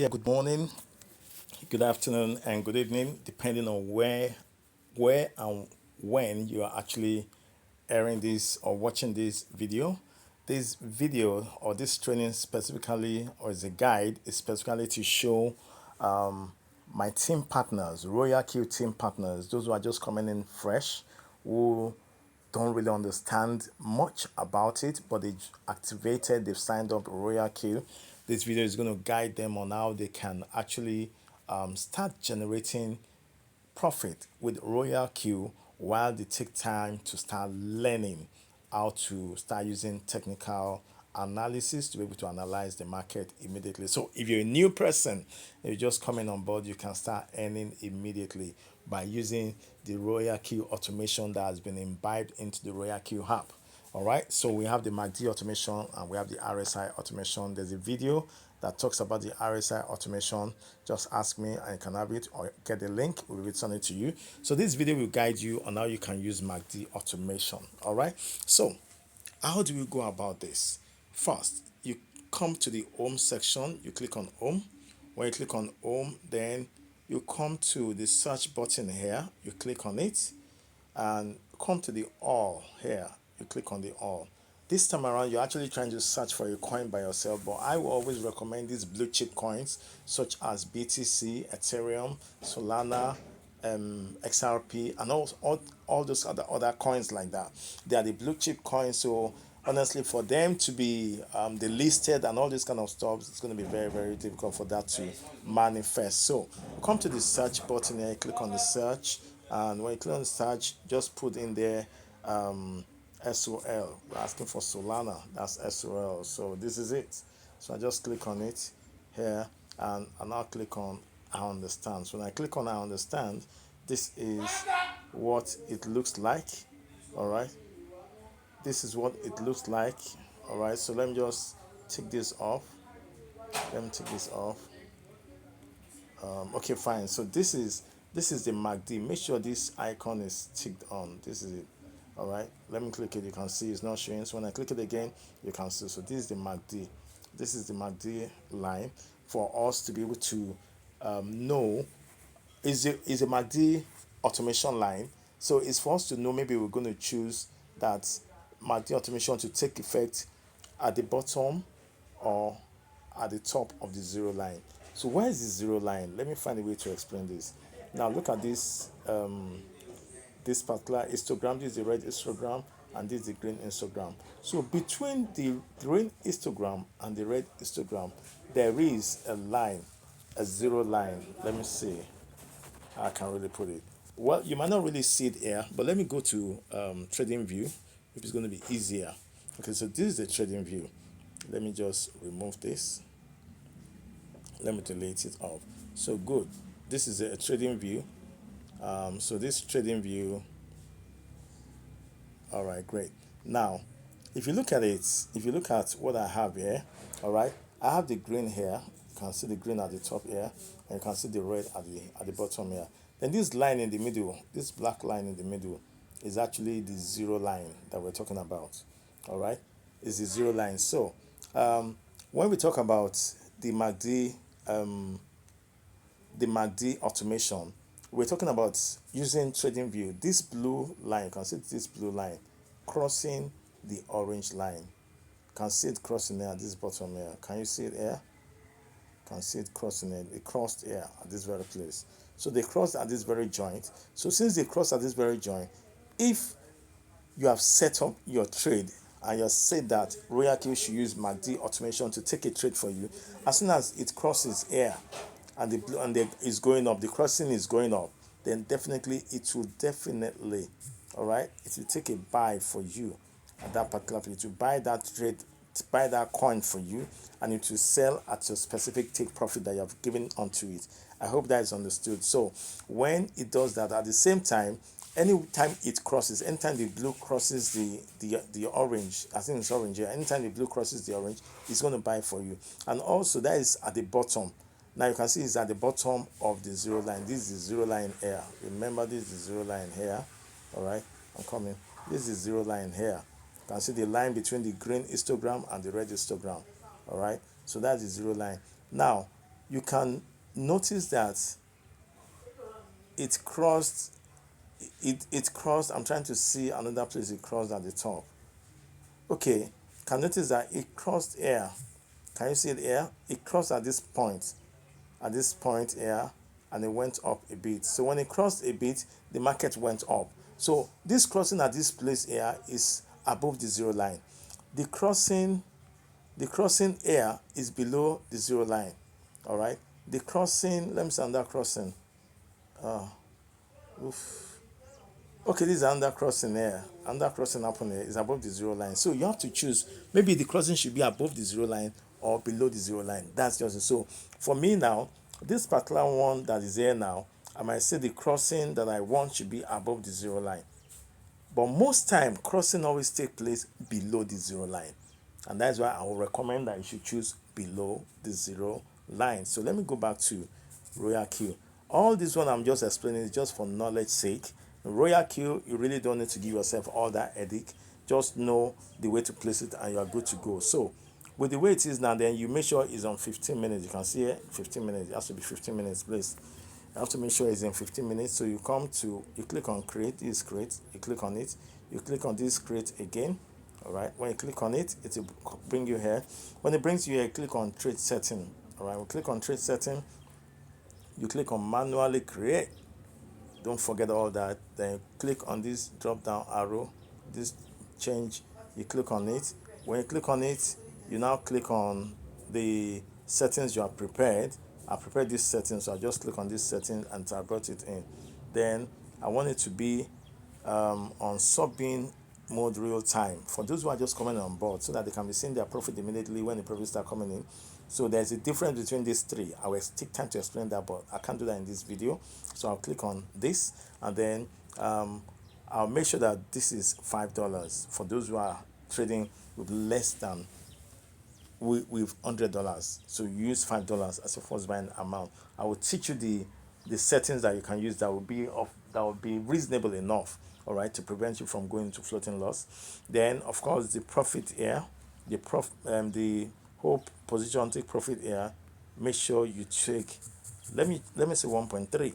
Good morning, good afternoon, and good evening, depending on where and when you are actually airing this or watching this video. This video or this training specifically, or is a guide, is specifically to show my team partners, Royalq team partners, those who are just coming in fresh, who don't really understand much about it, but they activated, they've signed up Royalq. This video is going to guide them on how they can actually start generating profit with Royal Q while they take time to start learning how to start using technical analysis to be able to analyze the market immediately. So if you're a new person, you're just coming on board, you can start earning immediately by using the Royal Q automation that has been imbibed into the Royal Q app. All right, so we have the MACD automation and we have the RSI automation. There's a video that talks about the RSI automation. Just ask me, I can have it, or get the link, we'll return it to you. So this video will guide you on how you can use MACD automation. All right, so how do we go about this? First, you come to the home section, you click on home. When you click on home, then you come to the search button here, you click on it, and come to the all here, you click on the all. This time around, you're actually trying to search for a coin by yourself, but I will always recommend these blue chip coins such as BTC, Ethereum, Solana, XRP, and all those other coins like that. They are the blue chip coins. So honestly, for them to be delisted and all this kind of stuff, it's going to be very, very difficult for that to manifest. So come to the search button here, click on the search, and when you click on the search, just put in there SOL. We're asking for Solana. That's SOL. So this is it. So I just click on it here, and I'll click on I understand. So when I click on I understand, this is what it looks like. All right. This is what it looks like. All right. So let me just take this off. Let me take this off. Okay, fine. So this is the MACD. Make sure this icon is ticked on. This is it. All right. Let me click it. You can see it's not showing. So when I click it again, you can see. So this is the MACD. This is the MACD line for us to be able to know is a MACD automation line. So it's for us to know, maybe we're going to choose that MACD automation to take effect at the bottom or at the top of the zero line. So where is the zero line? Let me find a way to explain this. Now look at this particular histogram. This is the red histogram and this is the green histogram. So between the green histogram and the red histogram, there is a line, a zero line. Let me see. I can really put it. Well, you might not really see it here, but let me go to trading view if it's going to be easier. Okay, so this is the trading view. Let me just remove this. Let me delete it off. So good. This is a trading view. So this trading view. All right, great. Now, if you look at it, if you look at what I have here, all right, I have the green here. You can see the green at the top here, and you can see the red at the bottom here. Then this line in the middle, this black line in the middle, is actually the zero line that we're talking about. All right, is the zero line. So when we talk about the MACD, the MACD automation, we're talking about using trading view. This blue line, you can see this blue line crossing the orange line. You can see it crossing there at this bottom here. Can you see it here? You can see it crossing it. It crossed here at this very place. So they crossed at this very joint. So since they crossed at this very joint, if you have set up your trade and you have said that Royalq should use MACD automation to take a trade for you, as soon as it crosses here and the blue and is going up, the crossing is going up, then definitely it will definitely, all right, it will take a buy for you at that particular place to buy that trade, to buy that coin for you, and it will sell at your specific take profit that you have given onto it. I hope that is understood. So when it does that, at the same time, anytime it crosses, anytime the blue crosses the orange, I think it's orange here, anytime the blue crosses the orange, it's going to buy for you. And also that is at the bottom. Now you can see it's at the bottom of the zero line. This is the zero line here. Remember, this is the zero line here. All right, I'm coming. This is zero line here. You can see the line between the green histogram and the red histogram. All right, so that's the zero line. Now you can notice that it crossed, it crossed. I'm trying to see another place it crossed at the top. Okay, can notice that it crossed here. Can you see it here? It crossed at this point here, and it went up a bit. So when it crossed a bit, the market went up. So this crossing at this place here is above the zero line. The crossing, the crossing here is below the zero line. All right. The crossing, let me see under crossing. Okay, this is under crossing here. Under crossing happening here is above the zero line. So you have to choose. Maybe the crossing should be above the zero line or below the zero line. That's just it. So for me now, this particular one that is here now, I might say the crossing that I want should be above the zero line. But most time, crossing always take place below the zero line. And that's why I will recommend that you should choose below the zero line. So let me go back to Royalq. All this one I'm just explaining is just for knowledge sake. Royalq, you really don't need to give yourself all that headache. Just know the way to place it and you are good to go. So with the way it is now, then you make sure it's on 15 minutes. You can see here, 15 minutes. It has to be 15 minutes placed. You have to make sure it's in 15 minutes. So you come to, you click on create, this is create, you click on it, you click on this create again. All right, when you click on it, it will bring you here. When it brings you here, you click on trade setting. All right, we click on trade setting, you click on manually create. Don't forget all that. Then you click on this drop down arrow, this change, you click on it. When you click on it, you now click on the settings you have prepared. I prepared this setting, so I just click on this setting and I brought it in. Then I want it to be on sub-bin mode real time for those who are just coming on board, so that they can be seeing their profit immediately when the profits start coming in. So there's a difference between these three. I will take time to explain that, but I can't do that in this video. So I'll click on this, and then I'll make sure that this is $5 for those who are trading with less than with $100. So you use $5 as your first buying amount. I will teach you the settings that you can use that will be reasonable enough, all right, to prevent you from going into floating loss. Then of course the profit here, the whole position take profit here. Make sure you take, let me say 1.3,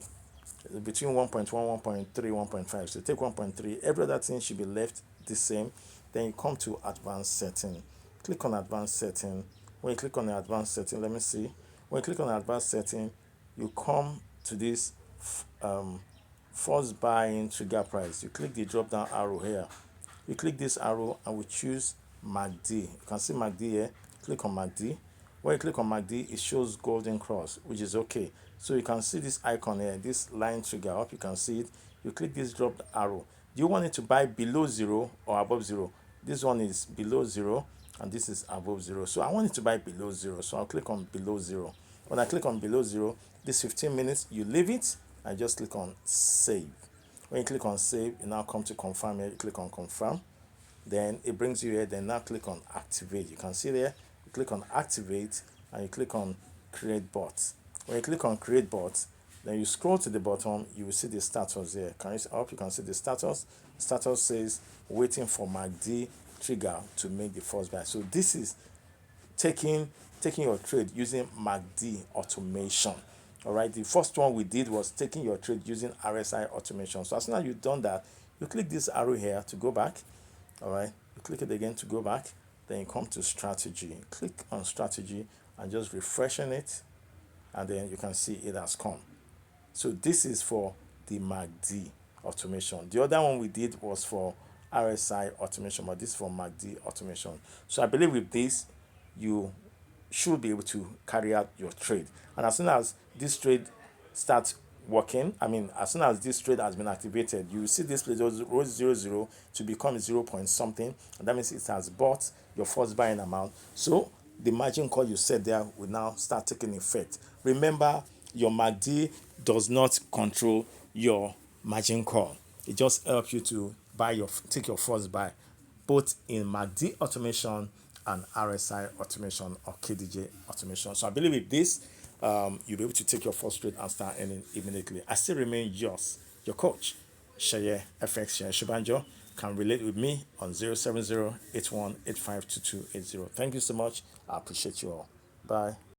between 1.1, 1.3, 1.5. So take 1.3. Every other thing should be left the same. Then you come to advanced setting. Click on advanced setting. When you click on the advanced setting, let me see. When you click on advanced setting, you come to this first buying trigger price. You click the drop down arrow here. You click this arrow and we choose MACD. You can see MACD here. Click on MACD. When you click on MACD, it shows golden cross, which is okay. So you can see this icon here, this line trigger up. You can see it. You click this drop arrow. Do you want it to buy below zero or above zero? This one is below zero and this is above zero. So I want it to buy below zero. So I'll click on below zero. When I click on below zero, this 15 minutes, you leave it and just click on save. When you click on save, you now come to confirm here. You click on confirm. Then it brings you here. Then now click on activate. You can see there. You click on activate and you click on create bot. When you click on create bot, then you scroll to the bottom. You will see the status here. Can you up? You can see the status. Status says waiting for MACD trigger to make the first buy. So this is taking your trade using MACD automation. All right, the first one we did was taking your trade using RSI automation. So as soon as you've done that, you click this arrow here to go back. All right, you click it again to go back. Then you come to strategy. Click on strategy and just refreshing it, and then you can see it has come. So this is for the MACD automation. The other one we did was for RSI automation, but this is for MACD automation. So I believe with this, you should be able to carry out your trade. And as soon as this trade starts working, I mean, as soon as this trade has been activated, you will see this place rose 00 to become 0 point something, and that means it has bought your first buying amount. So the margin call you set there will now start taking effect. Remember, your MACD does not control your margin call. It just helps you to take your first buy, both in MACD automation and RSI automation or KDJ automation. So I believe with this, you'll be able to take your first trade and start earning immediately. I still remain your coach, Shaye FX Shaye Shubanjo. Can relate with me on 070-8185-2280. Thank you so much. I appreciate you all. Bye.